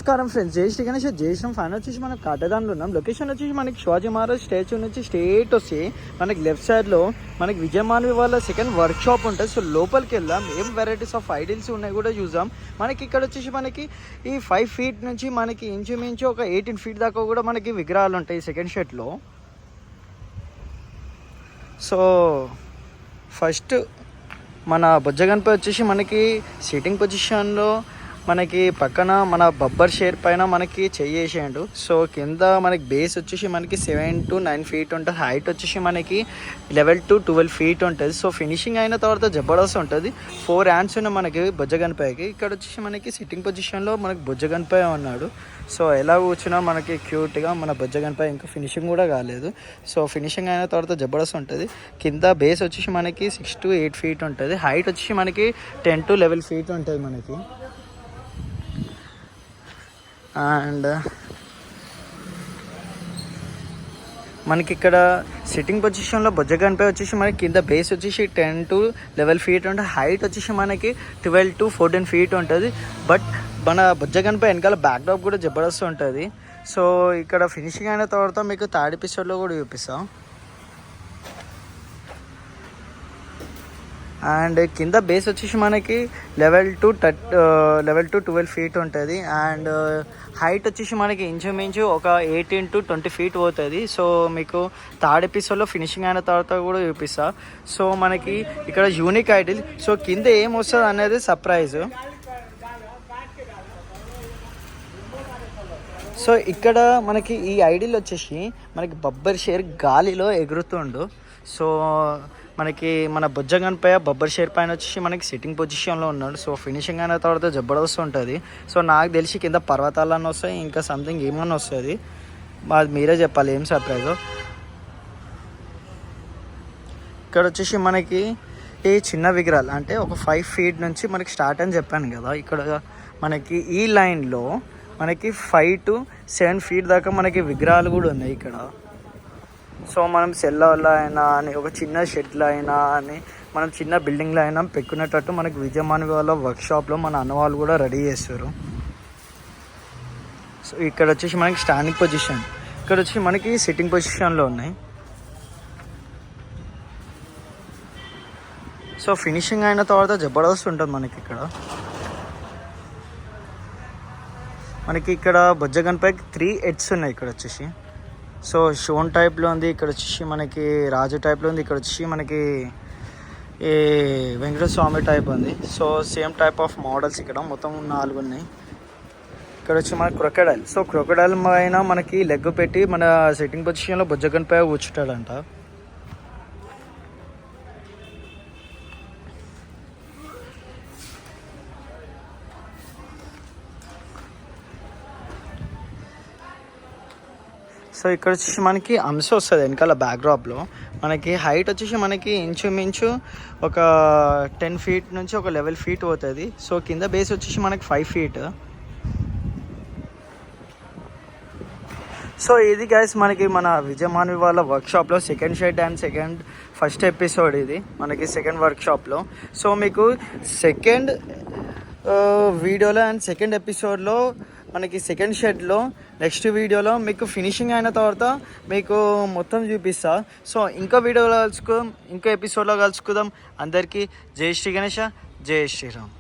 నమస్కారం ఫ్రెండ్స్, జై శ్రీ గణేష్. జై శ్రీరామ్. ఫైన్ వచ్చేసి మనం కాటదాన్లో ఉన్నాం. లొకేషన్ వచ్చేసి మనకి శివాజీ మహారాజ్ స్టాచ్యూ నుంచి స్ట్రేట్ వస్తే మనకి లెఫ్ట్ సైడ్లో మనకి విజయమానవి వాళ్ళ సెకండ్ వర్క్ షాప్ ఉంటుంది. సో లోపలికి వెళ్దాం, ఏం వెరైటీస్ ఆఫ్ ఐడిల్స్ ఉన్నాయి కూడా చూద్దాం. మనకి ఇక్కడ వచ్చేసి మనకి ఈ 5 feet నుంచి మనకి ఇంచుమించు ఒక 18 feet దాకా కూడా మనకి విగ్రహాలు ఉంటాయి సెకండ్ షెట్లో. సో ఫస్ట్ మన బొజ్జగన్పై వచ్చేసి మనకి సిట్టింగ్ పొజిషన్లో మనకి పక్కన మన బబ్బర్ షేర్ పైన మనకి చెయ్యేసేయండు. సో కింద మనకి బేస్ వచ్చేసి మనకి 7 to 9 feet ఉంటుంది. హైట్ వచ్చేసి మనకి 11 to 12 feet ఉంటుంది. సో ఫినిషింగ్ అయిన తర్వాత జబర్దస్త్ ఉంటుంది. 4 hands ఉన్నాయి మనకి బొజ్జగన్పైకి. ఇక్కడ వచ్చేసి మనకి సిట్టింగ్ పొజిషన్లో మనకి బొజ్జగన్పై ఉన్నాడు. సో ఎలా కూర్చున్నా మనకి క్యూట్గా మన బొజ్జగన్పై ఇంకా ఫినిషింగ్ కూడా కాలేదు. సో ఫినిషింగ్ అయిన తర్వాత జబర్దస్త్ ఉంటుంది. కింద బేస్ వచ్చేసి మనకి 6 to 8 feet ఉంటుంది. హైట్ వచ్చేసి మనకి 10 to 11 feet ఉంటుంది మనకి. అండ్ మనకి ఇక్కడ సిట్టింగ్ పొజిషన్లో బొజ్జగన్పై వచ్చేసి మనకి కింద బేస్ వచ్చేసి 10 to 11 feet ఉంటుంది. హైట్ వచ్చేసి మనకి 12 to 14 feet ఉంటుంది. బట్ మన బొజ్జగన్పై వెనకాల బ్యాక్ డ్రాప్ కూడా జబర్దస్త్ ఉంటుంది. సో ఇక్కడ ఫినిషింగ్ అయిన తర్వాత మీకు థర్డ్ ఎపిసోడ్లో కూడా చూపిస్తాం. అండ్ కింద బేస్ వచ్చేసి మనకి 11 to 12 feet ఉంటుంది. అండ్ హైట్ వచ్చేసి మనకి ఇంచుమించు ఒక 18 to 20 feet పోతుంది. సో మీకు థర్డ్ ఎపిసోడ్లో ఫినిషింగ్ అయిన తర్వాత కూడా చూపిస్తా. సో మనకి ఇక్కడ యూనిక్ ఐడిల్. సో కింద ఏం వస్తుంది అనేది సర్ప్రైజ్. సో ఇక్కడ మనకి ఈ ఐడిల్ వచ్చేసి మనకి బబ్బర్ షేర్ గాలిలో ఎగురుతుండు. సో మనకి మన బొజ్జగన్పై బబ్బర్ షేర్ పైన వచ్చేసి మనకి సిట్టింగ్ పొజిషన్లో ఉన్నాడు. సో ఫినిషింగ్ అయిన తర్వాత జబర్దస్త్ ఉంటుంది. సో నాకు తెలిసి కింద పర్వతాలన్నీ వస్తాయి, ఇంకా సంథింగ్ ఏమన్నా వస్తుంది. అది మీరే చెప్పాలి ఏం సర్ప్రైజో. ఇక్కడ వచ్చేసి మనకి ఈ చిన్న విగ్రహాలు అంటే ఒక 5 feet నుంచి మనకి స్టార్ట్ అని చెప్పాను కదా. ఇక్కడ మనకి ఈ లైన్లో మనకి 5 to 7 feet దాకా మనకి విగ్రహాలు కూడా ఉన్నాయి ఇక్కడ. సో మనం సెల్లో అయినా అని ఒక చిన్న షెడ్లో అయినా అని మనం చిన్న బిల్డింగ్లో అయినా పెట్టుకునేటట్టు మనకి విజయమానవి వాళ్ళ వర్క్షాప్లో మన అన్నవాళ్ళు కూడా రెడీ చేస్తారు. సో ఇక్కడ వచ్చేసి మనకి స్టాండింగ్ పొజిషన్, ఇక్కడ వచ్చి మనకి సిట్టింగ్ పొజిషన్లో ఉన్నాయి. సో ఫినిషింగ్ అయిన తర్వాత జబర్దస్త్ ఉంటుంది మనకి ఇక్కడ. మనకి ఇక్కడ బొజ్జగన్పై 3 heads ఉన్నాయి ఇక్కడ వచ్చేసి. సో షోన్ టైప్లో ఉంది, ఇక్కడ వచ్చేసి మనకి రాజు టైప్లో ఉంది, ఇక్కడ వచ్చేసి మనకి ఈ వెంకటేశ్వర స్వామి టైప్ ఉంది. So same type of models ఇక్కడ మొత్తం 4 ఉన్నాయి. ఇక్కడ వచ్చి మనకి క్రొకడైల్. సో క్రొకడైల్ పైన మనకి లెగ్ పెట్టి మన సిట్టింగ్ పొజిషన్లో బొజ్జగన్పై కూర్చుంటాడంట. సో ఇక్కడ వచ్చేసి మనకి అంశ వస్తుంది వెనకాల బ్యాక్డ్రాప్లో. మనకి హైట్ వచ్చేసి మనకి ఇంచుమించు ఒక 10 feet నుంచి ఒక 11 feet పోతుంది. సో కింద బేస్ వచ్చేసి మనకి 5 feet. సో ఇది గైస్ మనకి మన విజయమానవి వాళ్ళ వర్క్షాప్లో second shed and first episode ఇది మనకి సెకండ్ వర్క్షాప్లో. సో మీకు సెకండ్ వీడియోలో అండ్ సెకండ్ ఎపిసోడ్లో మనకి సెకండ్ షెడ్లో నెక్స్ట్ వీడియోలో మీకు ఫినిషింగ్ అయిన తర్వాత మీకు మొత్తం చూపిస్తా. సో ఇంకో వీడియోలో కలుసుకుందాం, ఇంకో ఎపిసోడ్లో కలుసుకుందాం. అందరికీ జై శ్రీ గణేష, జై శ్రీరామ్.